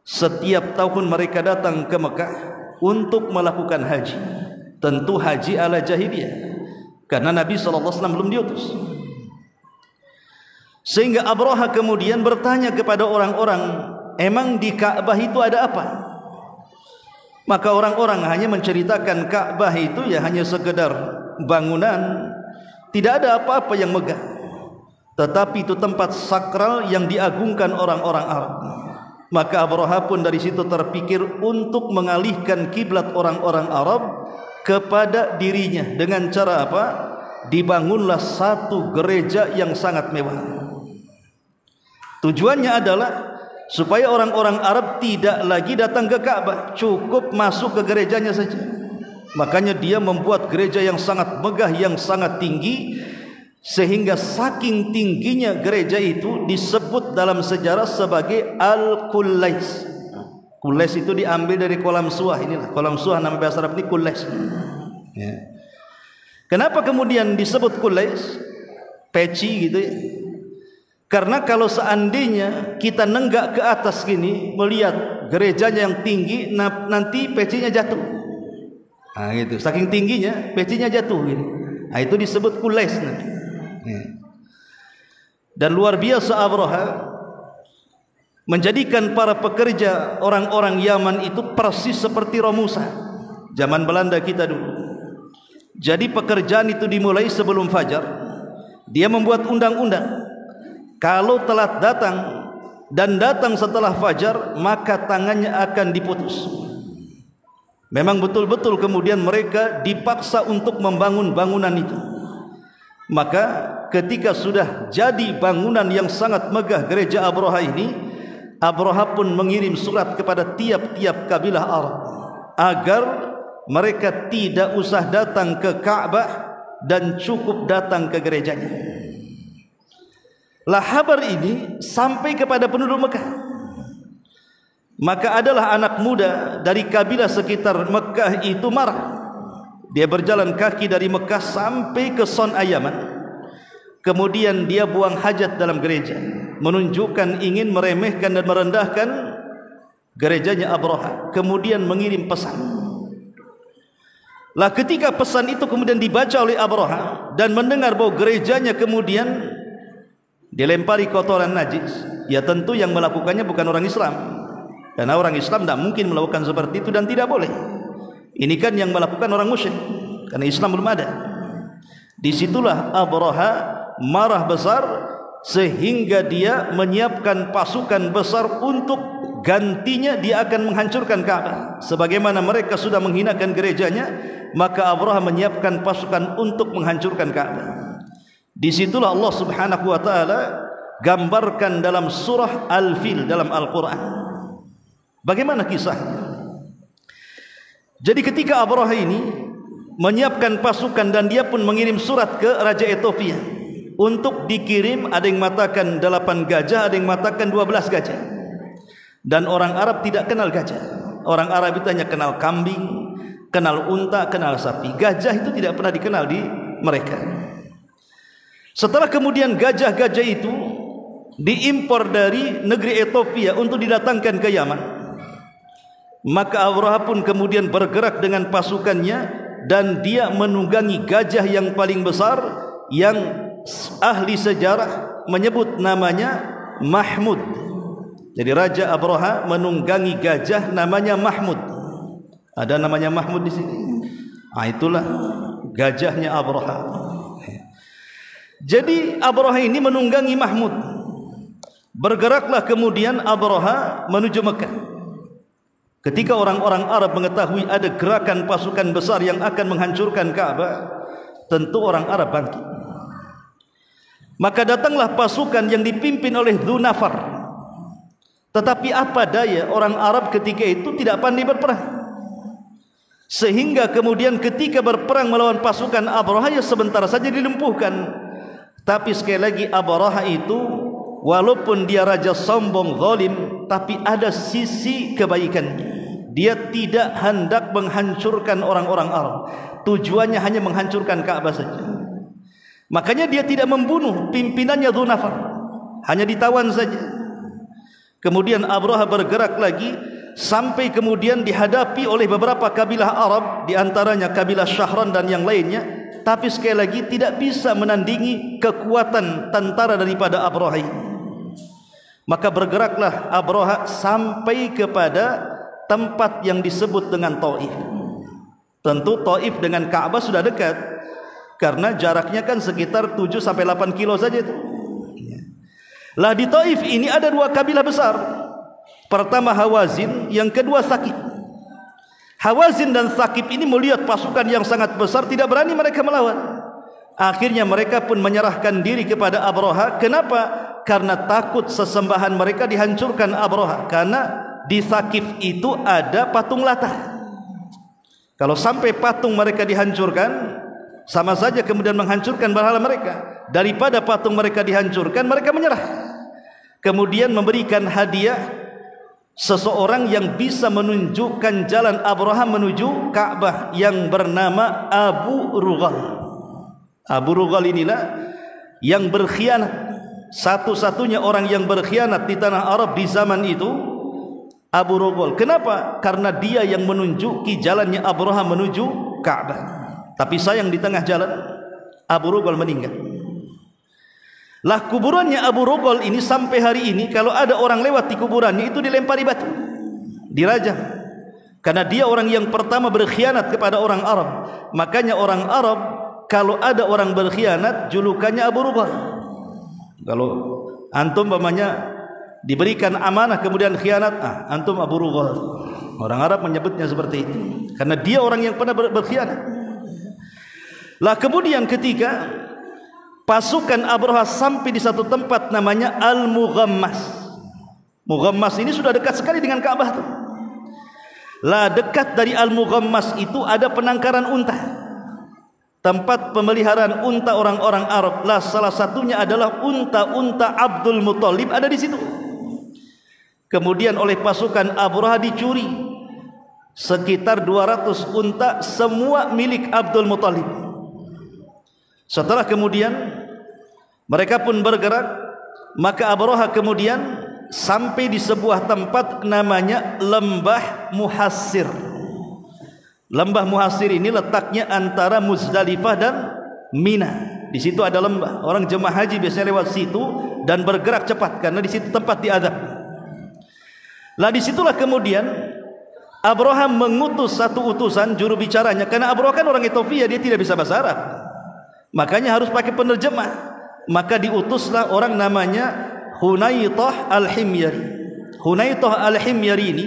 Setiap tahun mereka datang ke Mekah untuk melakukan haji. Tentu haji ala jahiliyah, karena Nabi SAW belum diutus. Sehingga Abraha kemudian bertanya kepada orang-orang, emang di Ka'bah itu ada apa? Maka orang-orang hanya menceritakan Ka'bah itu ya hanya sekedar bangunan, tidak ada apa-apa yang megah. Tetapi itu tempat sakral yang diagungkan orang-orang Arab. Maka Abraha pun dari situ terpikir untuk mengalihkan kiblat orang-orang Arab kepada dirinya. Dengan cara apa? Dibangunlah satu gereja yang sangat mewah. Tujuannya adalah supaya orang-orang Arab tidak lagi datang ke Ka'bah, cukup masuk ke gerejanya saja. Makanya dia membuat gereja yang sangat megah, yang sangat tinggi, sehingga saking tingginya gereja itu disebut dalam sejarah sebagai Al-Qullais. Qullais itu diambil dari kolam suah. Inilah kolam suah, nama bahasa Arab ini Qullais ya. Kenapa kemudian disebut Qullais? Peci gitu ya. Karena kalau seandainya kita nenggak ke atas gini melihat gerejanya yang tinggi, nanti pecinya jatuh. Nah gitu, saking tingginya pecinya jatuh gini. Nah itu disebut Qullais nanti. Dan luar biasa Abraha menjadikan para pekerja orang-orang Yaman itu persis seperti Romusa zaman Belanda kita dulu. Jadi pekerjaan itu dimulai sebelum fajar. Dia membuat undang-undang, kalau telat datang dan datang setelah fajar, maka tangannya akan diputus. Memang betul-betul kemudian mereka dipaksa untuk membangun bangunan itu. Maka ketika sudah jadi bangunan yang sangat megah gereja Abraha ini, Abraha pun mengirim surat kepada tiap-tiap kabilah Arab agar mereka tidak usah datang ke Ka'bah dan cukup datang ke gerejanya. Lah kabar ini sampai kepada penduduk Mekah. Maka adalah anak muda dari kabilah sekitar Mekah itu marah. Dia berjalan kaki dari Mekah sampai ke Son'a Yaman. Kemudian dia buang hajat dalam gereja, menunjukkan ingin meremehkan dan merendahkan gerejanya Abraha. Kemudian mengirim pesan. Lah ketika pesan itu kemudian dibaca oleh Abraha dan mendengar bahwa gerejanya kemudian dilempari kotoran najis, ya tentu yang melakukannya bukan orang Islam, karena orang Islam tidak mungkin melakukan seperti itu dan tidak boleh. Ini kan yang melakukan orang musyrik, karena Islam belum ada. Disitulah Abraha marah besar sehingga dia menyiapkan pasukan besar untuk gantinya dia akan menghancurkan Ka'bah. Sebagaimana mereka sudah menghinakan gerejanya, maka Abraha menyiapkan pasukan untuk menghancurkan Ka'bah. Disitulah Allah Subhanahu wa ta'ala gambarkan dalam surah Al-Fil dalam Al-Quran. Bagaimana kisahnya? Jadi ketika Abraha ini menyiapkan pasukan dan dia pun mengirim surat ke Raja Ethiopia untuk dikirim, ada yang mengatakan 8 gajah, ada yang mengatakan 12 gajah. Dan orang Arab tidak kenal gajah. Orang Arab itu hanya kenal kambing, kenal unta, kenal sapi. Gajah itu tidak pernah dikenal di mereka. Setelah kemudian gajah-gajah itu diimpor dari negeri Ethiopia untuk didatangkan ke Yaman, maka Abraha pun kemudian bergerak dengan pasukannya dan dia menunggangi gajah yang paling besar yang ahli sejarah menyebut namanya Mahmud. Jadi Raja Abraha menunggangi gajah namanya Mahmud. Ada namanya Mahmud di sini. Ah, itulah gajahnya Abraha. Jadi Abraha ini menunggangi Mahmud. Bergeraklah kemudian Abraha menuju Mekah. Ketika orang-orang Arab mengetahui ada gerakan pasukan besar yang akan menghancurkan Ka'bah, tentu orang Arab bangkit. Maka datanglah pasukan yang dipimpin oleh Dzunafar. Tetapi apa daya orang Arab ketika itu tidak pandai berperang. sehingga kemudian ketika berperang melawan pasukan Abraha ya sebentar saja dilumpuhkan. Tapi sekali lagi Abraha itu walaupun dia raja sombong, zalim, tapi ada sisi kebaikannya. Dia tidak hendak menghancurkan orang-orang Arab. Tujuannya hanya menghancurkan Ka'bah saja. Makanya dia tidak membunuh pimpinannya Dzunafar, hanya ditawan saja. Kemudian Abraha bergerak lagi sampai kemudian dihadapi oleh beberapa kabilah Arab, di antaranya kabilah Syahran dan yang lainnya. Tapi sekali lagi tidak bisa menandingi kekuatan tentara daripada Abraha ini. Maka bergeraklah Abraha sampai kepada tempat yang disebut dengan Taif. Tentu Taif dengan Ka'bah sudah dekat, karena jaraknya kan sekitar 7-8 kilo saja itu. Lah di Taif ini ada dua kabilah besar. Pertama Hawazin, yang kedua Thaqif. Hawazin dan Thaqif ini melihat pasukan yang sangat besar, tidak berani mereka melawan. Akhirnya mereka pun menyerahkan diri kepada Abraha. Kenapa? Karena takut sesembahan mereka dihancurkan Abraha. Karena di Thaqif itu ada patung Latah. Kalau sampai patung mereka dihancurkan, sama saja kemudian menghancurkan berhala mereka. Daripada patung mereka dihancurkan, mereka menyerah. Kemudian memberikan hadiah seseorang yang bisa menunjukkan jalan Abraham menuju Ka'bah, yang bernama Abu Rughal. Abu Rughal inilah yang berkhianat, satu-satunya orang yang berkhianat di tanah Arab di zaman itu, Abu Rughal. Kenapa? Karena dia yang menunjuki jalannya Abraham menuju Ka'bah. Tapi sayang di tengah jalan Abu Rughal meninggal. Lah kuburannya Abu Rughal ini sampai hari ini kalau ada orang lewat di kuburannya itu dilempari batu, dirajam. Karena dia orang yang pertama berkhianat kepada orang Arab. Makanya orang Arab kalau ada orang berkhianat julukannya Abu Rughal. Kalau antum umpamanya diberikan amanah kemudian khianat, antum Abu Rughal. Orang Arab menyebutnya seperti itu karena dia orang yang pernah berkhianat. Lah kemudian ketika pasukan Abraha sampai di satu tempat namanya Al-Mughammas. Mughammas ini sudah dekat sekali dengan Ka'bah tuh. Lah dekat dari Al-Mughammas itu ada penangkaran unta, tempat pemeliharaan unta orang-orang Arab. Lah salah satunya adalah unta-unta Abdul Muthalib ada di situ. Kemudian oleh pasukan Abraha dicuri sekitar 200 unta, semua milik Abdul Muthalib. Setelah kemudian mereka pun bergerak, maka Abraha kemudian sampai di sebuah tempat namanya Lembah Muhassir. Lembah Muhassir ini letaknya antara Muzdalifah dan Mina. Di situ ada lembah. Orang jemaah haji biasanya lewat situ dan bergerak cepat karena di situ tempat diadab. Lah disitulah kemudian Abraha mengutus satu utusan juru bicaranya, karena Abraha kan orang Ethiopia, dia tidak bisa bahasa Arab. Makanya harus pakai penerjemah. Maka diutuslah orang namanya Hunaytah Al-Himyari. Hunaytah Al-Himyari ini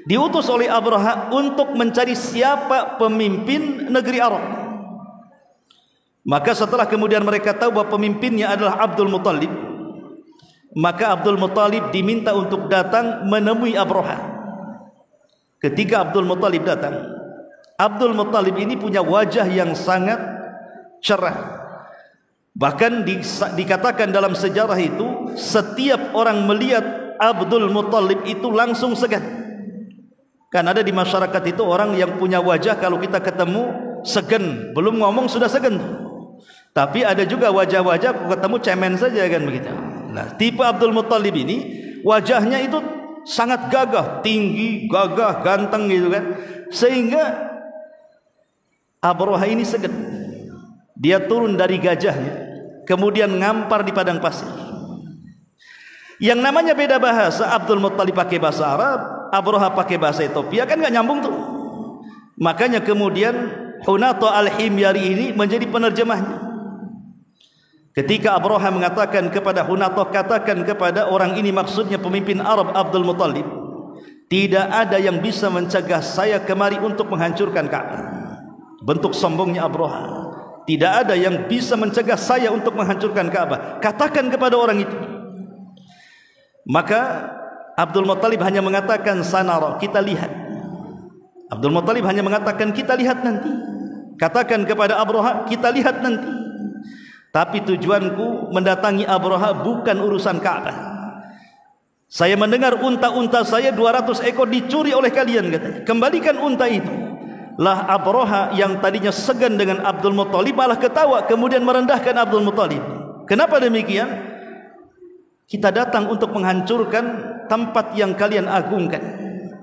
diutus oleh Abraha untuk mencari siapa pemimpin negeri Arab. Maka setelah kemudian mereka tahu bahwa pemimpinnya adalah Abdul Muthalib, maka Abdul Muthalib diminta untuk datang menemui Abraha. Ketika Abdul Muthalib datang, Abdul Muthalib ini punya wajah yang sangat cerah. Bahkan dikatakan dalam sejarah itu, setiap orang melihat Abdul Muthalib itu langsung segan. Kan ada di masyarakat itu orang yang punya wajah kalau kita ketemu segan, belum ngomong sudah segan. Tapi ada juga wajah-wajah ketemu cemen saja kan begitu. Nah, tipe Abdul Muthalib ini wajahnya itu sangat gagah, tinggi, gagah, ganteng gitu kan. Sehingga Abraha ini segan. Dia turun dari gajahnya, kemudian ngampar di padang pasir. Yang namanya beda bahasa, Abdul Muthalib pakai bahasa Arab, Abraha pakai bahasa Ethiopia, kan nggak nyambung tuh. Makanya kemudian Hunaytah Al-Himyari ini menjadi penerjemahnya. Ketika Abraha mengatakan kepada Hunaytah, katakan kepada orang ini, maksudnya pemimpin Arab Abdul Muthalib, tidak ada yang bisa mencegah saya kemari untuk menghancurkan Ka'bah. Bentuk sombongnya Abraha. Tidak ada yang bisa mencegah saya untuk menghancurkan Ka'bah. Katakan kepada orang itu. Maka Abdul Muthalib hanya mengatakan sanara, kita lihat. Abdul Muttalib hanya mengatakan kita lihat nanti. Katakan kepada Abraha kita lihat nanti. Tapi tujuanku mendatangi Abraha bukan urusan Ka'bah. Saya mendengar unta-unta saya 200 ekor dicuri oleh kalian katanya. Kembalikan unta itu. Lah Abraha yang tadinya segan dengan Abdul Muttalib malah ketawa kemudian merendahkan Abdul Muttalib. Kenapa demikian? Kita datang untuk menghancurkan tempat yang kalian agungkan.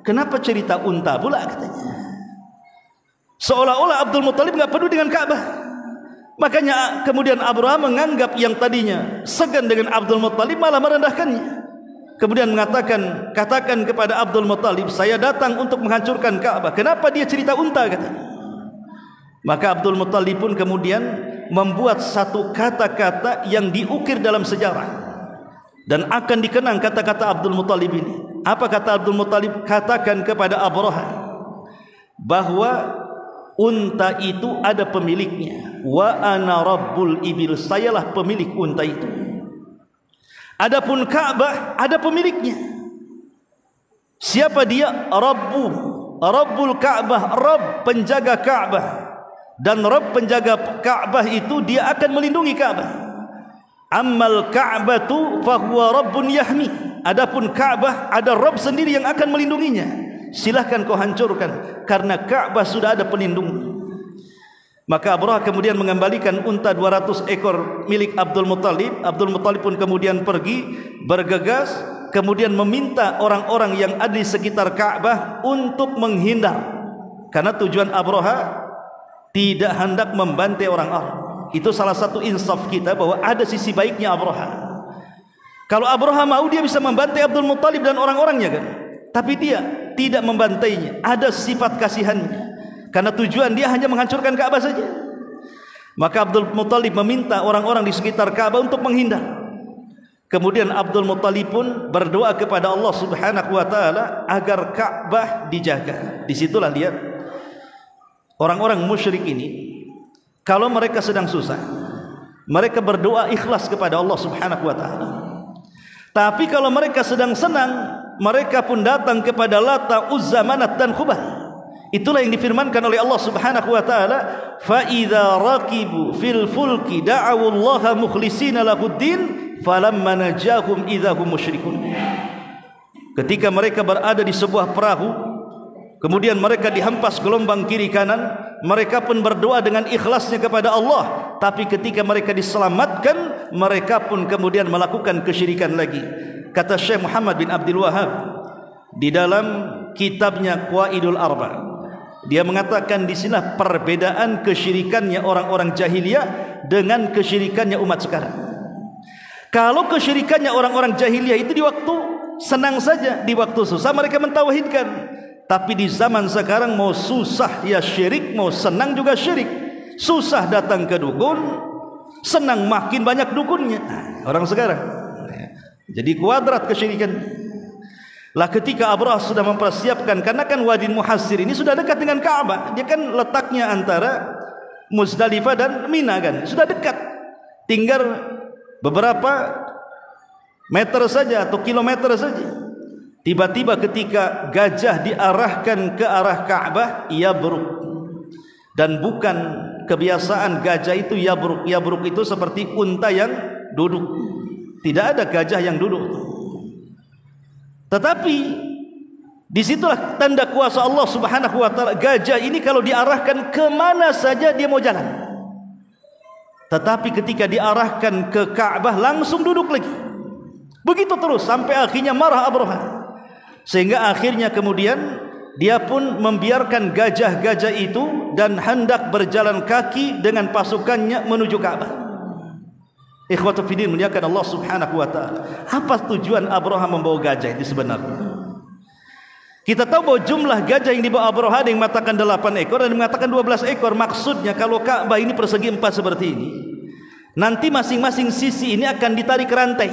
Kenapa cerita unta pula katanya? Seolah-olah Abdul Muttalib enggak peduli dengan Ka'bah. Makanya kemudian Abraha menganggap yang tadinya segan dengan Abdul Muttalib malah merendahkannya. Kemudian mengatakan, katakan kepada Abdul Muttalib, saya datang untuk menghancurkan Ka'bah. Kenapa dia cerita unta katanya? Maka Abdul Muttalib pun kemudian membuat satu kata-kata yang diukir dalam sejarah dan akan dikenang kata-kata Abdul Muttalib ini. Apa kata Abdul Muttalib? Katakan kepada Abraha bahwa unta itu ada pemiliknya. Wa ana rabbul ibil, sayalah pemilik unta itu. Adapun Ka'bah ada pemiliknya. Siapa dia? Rabbul Ka'bah, Rabb penjaga Ka'bah. Dan Rabb penjaga Ka'bah itu dia akan melindungi Ka'bah. Ammal Ka'batu fahuwa rabbun yahmi. Adapun Ka'bah ada Rabb sendiri yang akan melindunginya. Silahkan kau hancurkan karena Ka'bah sudah ada pelindung. Maka Abraha kemudian mengembalikan unta 200 ekor milik Abdul Muttalib. Abdul Muttalib pun kemudian pergi bergegas, kemudian meminta orang-orang yang ada di sekitar Ka'bah untuk menghindar. Karena tujuan Abraha tidak hendak membantai orang Arab. Itu salah satu insaf kita bahwa ada sisi baiknya Abraha. Kalau Abraha mau dia bisa membantai Abdul Muttalib dan orang-orangnya kan. Tapi dia tidak membantainya. Ada sifat kasihannya. Karena tujuan dia hanya menghancurkan Ka'bah saja. Maka Abdul Muttalib meminta orang-orang di sekitar Ka'bah untuk menghindar. Kemudian Abdul Muttalib pun berdoa kepada Allah Subhanahu wa taala agar Ka'bah dijaga. Disitulah lihat orang-orang musyrik ini, kalau mereka sedang susah, mereka berdoa ikhlas kepada Allah Subhanahu wa taala. Tapi kalau mereka sedang senang, mereka pun datang kepada Lata, Uzza, Manat dan Hubal. Itulah yang difirmankan oleh Allah Subhanahu wa taala, fa idza raqibu fil fulki da'u Allah mukhlishina lahuddin falamma najahum idza hum musyrikun. Ketika mereka berada di sebuah perahu, kemudian mereka dihempas gelombang kiri kanan, mereka pun berdoa dengan ikhlasnya kepada Allah. Tapi ketika mereka diselamatkan, mereka pun kemudian melakukan kesyirikan lagi. Kata Syekh Muhammad bin Abdul Wahhab di dalam kitabnya Qawaidul Arba', dia mengatakan di sini perbedaan kesyirikannya orang-orang jahiliyah dengan kesyirikannya umat sekarang. Kalau kesyirikannya orang-orang jahiliyah itu di waktu senang saja, di waktu susah mereka mentauhidkan. Tapi di zaman sekarang mau susah ya syirik, mau senang juga syirik. Susah datang ke dukun, senang makin banyak dukunnya. Orang sekarang. Jadi kuadrat kesyirikan. Lah ketika Abraha sudah mempersiapkan, karena kan Wadi Muhassir ini sudah dekat dengan Ka'bah. Dia kan letaknya antara Muzdalifah dan Mina kan, sudah dekat. Tinggal beberapa meter saja atau kilometer saja. Tiba-tiba ketika gajah diarahkan ke arah Ka'bah, yabruk. Dan bukan kebiasaan gajah itu yabruk. Yabruk itu seperti unta yang duduk. Tidak ada gajah yang duduk. Tetapi disitulah tanda kuasa Allah Subhanahu wa taala. Gajah ini kalau diarahkan kemana saja dia mau jalan. Tetapi ketika diarahkan ke Ka'bah langsung duduk lagi. Begitu terus sampai akhirnya marah Abraha. Sehingga akhirnya kemudian dia pun membiarkan gajah-gajah itu dan hendak berjalan kaki dengan pasukannya menuju Ka'bah. Ikhwatu fiddin, muliakan Allah Subhanahu wa taala. Apa tujuan Abraha membawa gajah itu sebenarnya? Kita tahu bahwa jumlah gajah yang dibawa Abraha ada yang mengatakan 8 ekor, dan mengatakan 12 ekor. Maksudnya kalau Ka'bah ini persegi 4 seperti ini, nanti masing-masing sisi ini akan ditarik rantai.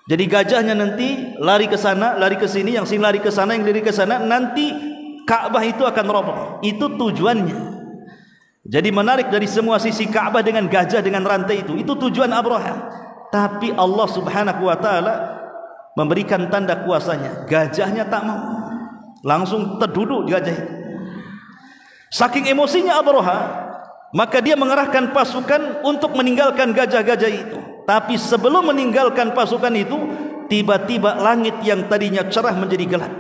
Jadi gajahnya nanti lari ke sana, lari ke sini, yang sini lari ke sana, yang lari ke sana, nanti Ka'bah itu akan roboh. Itu tujuannya. Jadi menarik dari semua sisi Ka'bah dengan gajah dengan rantai itu tujuan Abraha. Tapi Allah Subhanahu wa taala memberikan tanda kuasanya. Gajahnya tak mau, langsung terduduk gajah itu. Saking emosinya Abraha, maka dia mengerahkan pasukan untuk meninggalkan gajah-gajah itu. Tapi sebelum meninggalkan pasukan itu, tiba-tiba langit yang tadinya cerah menjadi gelap,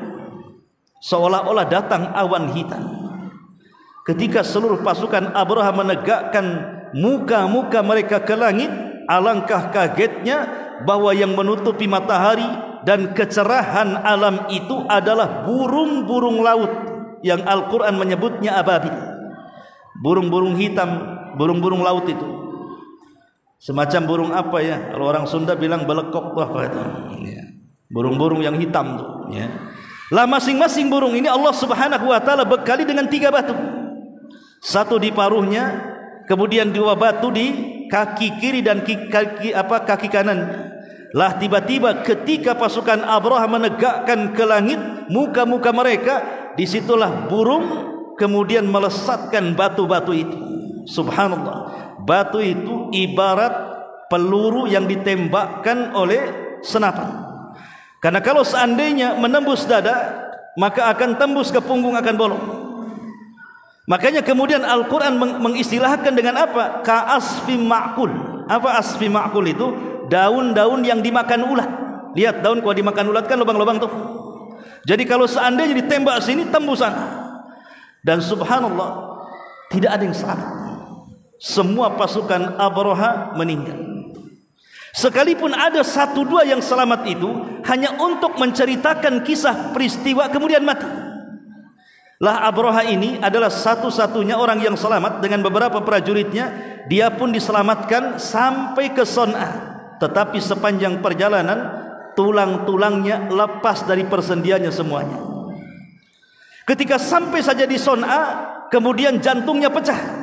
seolah-olah datang awan hitam. Ketika seluruh pasukan Abraha menegakkan muka-muka mereka ke langit, alangkah kagetnya bahwa yang menutupi matahari dan kecerahan alam itu adalah burung-burung laut yang Al-Quran menyebutnya ababil. Burung-burung hitam, burung-burung laut itu semacam burung apa ya? Kalau orang Sunda bilang belekok apa itu? Burung-burung yang hitam tuh. Ya. Lah masing-masing burung ini Allah Subhanahu Wa Taala bekali dengan 3 batu. Satu di paruhnya, kemudian 2 batu di kaki kiri dan kaki kanan. Lah tiba-tiba ketika pasukan Abraha menegakkan ke langit muka-muka mereka, disitulah burung kemudian melesatkan batu-batu itu. Subhanallah. Batu itu ibarat peluru yang ditembakkan oleh senapan. Karena kalau seandainya menembus dada, maka akan tembus ke punggung, akan bolong. Makanya kemudian Al-Quran mengistilahkan dengan apa? Ka'asfi ma'kul. Apa asfi ma'kul itu? Daun-daun yang dimakan ulat. Lihat daun kalau dimakan ulat kan lubang-lubang tuh. Jadi kalau seandainya ditembak sini, tembus sana. Dan subhanallah, tidak ada yang selamat. Semua pasukan Abraha meninggal. Sekalipun ada 1-2 yang selamat itu hanya untuk menceritakan kisah peristiwa kemudian mati. Lah Abraha ini adalah satu-satunya orang yang selamat dengan beberapa prajuritnya. Dia pun diselamatkan sampai ke Son'a. Tetapi sepanjang perjalanan tulang-tulangnya lepas dari persendiannya semuanya. Ketika sampai saja di Son'a, kemudian jantungnya pecah.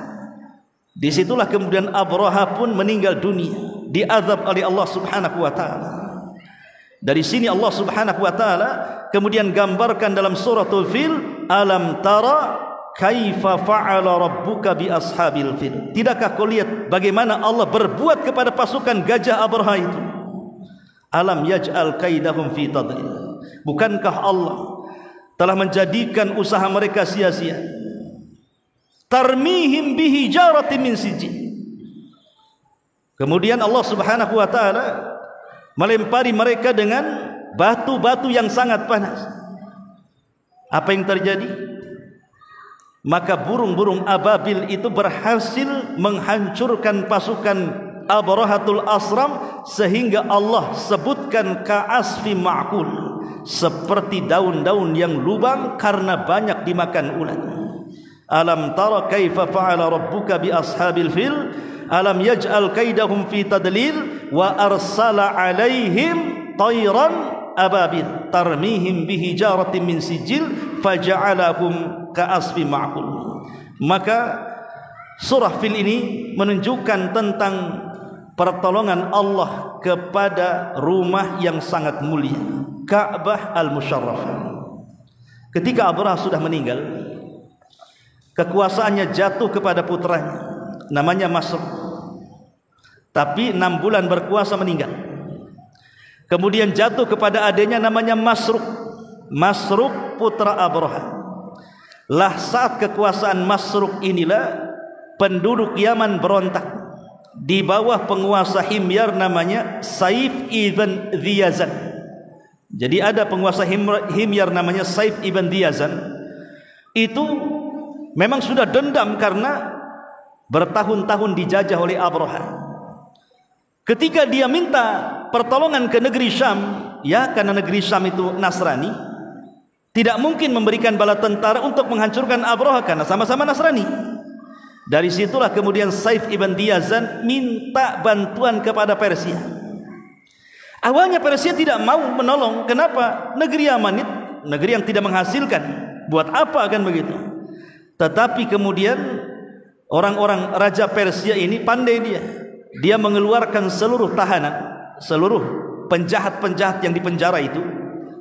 Disitulah kemudian Abraha pun meninggal dunia, diazab oleh Allah Subhanahu Wa Taala. Dari sini Allah Subhanahu Wa Taala kemudian gambarkan dalam suratul Fil, alam tara kaifa fa'ala rabbuka bi ashabil fil. Tidakkah kau lihat bagaimana Allah berbuat kepada pasukan gajah Abraha itu? Alam yaj'al kaidahum fi tadlil. Bukankah Allah telah menjadikan usaha mereka sia-sia? Tarmihim bihi jaratin min sijil. Kemudian Allah Subhanahu Wa Taala melempari mereka dengan batu-batu yang sangat panas. Apa yang terjadi? Maka burung-burung ababil itu berhasil menghancurkan pasukan Abrahatul Asram, sehingga Allah sebutkan ka'asfi ma'kul, seperti daun-daun yang lubang karena banyak dimakan ulat. Alam tara kaifa fa'ala rabbuka bi ashabil fil, alam yaj'al kaidahum fi tadlil, wa arsala alaihim tayran ababil tarmihim bihijaratin min sijil faja'alahum ka'asfi ma'kul. Maka surah Fil ini menunjukkan tentang pertolongan Allah kepada rumah yang sangat mulia, Ka'bah al-Musyarrafah. Ketika Abraha sudah meninggal, kekuasaannya jatuh kepada putranya namanya Masruq. Tapi 6 bulan berkuasa meninggal. Kemudian jatuh kepada adiknya namanya Masruq. Masruq putra Abraha. Lah saat kekuasaan Masruq inilah penduduk Yaman berontak di bawah penguasa Himyar namanya Saif ibn Dhiyazan. Jadi ada penguasa Himyar namanya Saif ibn Dhiyazan. Itu memang sudah dendam karena bertahun-tahun dijajah oleh Abraha. Ketika dia minta pertolongan ke negeri Syam, ya karena negeri Syam itu Nasrani, tidak mungkin memberikan bala tentara untuk menghancurkan Abraha karena sama-sama Nasrani. Dari situlah kemudian Saif ibn Dhiyazan minta bantuan kepada Persia. Awalnya Persia tidak mau menolong. Kenapa? Negeri Yaman itu negeri yang tidak menghasilkan. Buat apa kan begitu? Tetapi kemudian orang-orang Raja Persia ini pandai dia. Dia mengeluarkan seluruh tahanan, seluruh penjahat-penjahat yang dipenjara itu,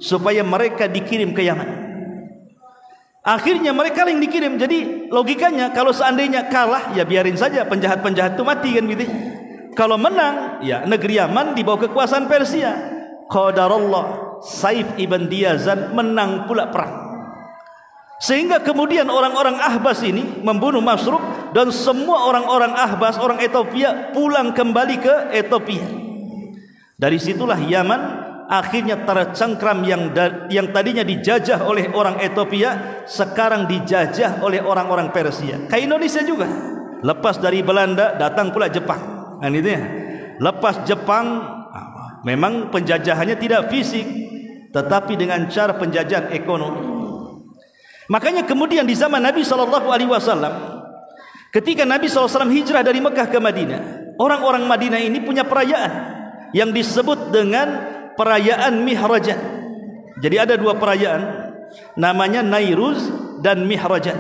supaya mereka dikirim ke Yaman. Akhirnya mereka yang dikirim. Jadi logikanya kalau seandainya kalah, ya biarin saja penjahat-penjahat itu mati kan gitu. Kalau menang, ya negeri Yaman di bawah kekuasaan Persia. Qadarullah, Saif ibn Dhiyazan menang pula perang. Sehingga kemudian orang-orang Ahbas ini membunuh Masruq, dan semua orang-orang Ahbas, orang Ethiopia, pulang kembali ke Ethiopia. Dari situlah Yaman akhirnya tercengkram, yang tadinya dijajah oleh orang Ethiopia sekarang dijajah oleh orang-orang Persia. Kayak Indonesia juga, lepas dari Belanda datang pula Jepang. Kan itu ya. Lepas Jepang memang penjajahannya tidak fisik, tetapi dengan cara penjajahan ekonomi. Makanya kemudian di zaman Nabi SAW, ketika Nabi SAW hijrah dari Mekah ke Madinah, orang-orang Madinah ini punya perayaan yang disebut dengan perayaan Mihrajan. Jadi ada dua perayaan, namanya Nairuz dan Mihrajan.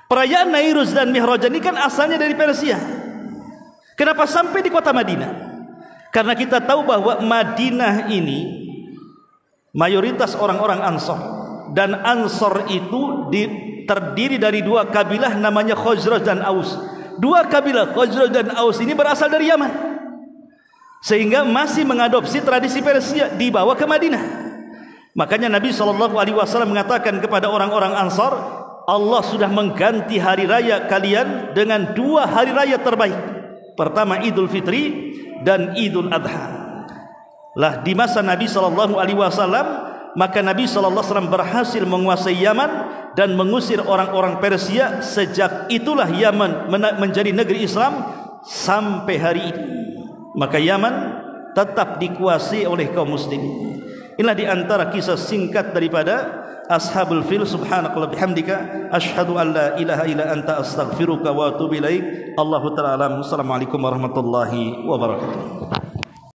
Perayaan Nairuz dan Mihrajan ini kan asalnya dari Persia. Kenapa sampai di kota Madinah? Karena kita tahu bahwa Madinah ini mayoritas orang-orang Ansor, dan Ansor itu terdiri dari dua kabilah namanya Khazraj dan Aus. Dua kabilah Khazraj dan Aus ini berasal dari Yaman, sehingga masih mengadopsi tradisi Persia, dibawa ke Madinah. Makanya Nabi SAW mengatakan kepada orang-orang Ansar, Allah sudah mengganti hari raya kalian dengan dua hari raya terbaik. Pertama Idul Fitri dan Idul Adha. Lah di masa Nabi SAW, maka Nabi SAW berhasil menguasai Yaman dan mengusir orang-orang Persia. Sejak itulah Yaman menjadi negeri Islam sampai hari ini. Maka Yaman tetap dikuasai oleh kaum muslimin. Inilah di antara kisah singkat daripada Ashabul Fil. Subhanakallah bihamdika, asyhadu an la ilaha illa anta, astaghfiruka wa atubu ilaik. Allahu ta'ala alam. Assalamualaikum warahmatullahi wabarakatuh.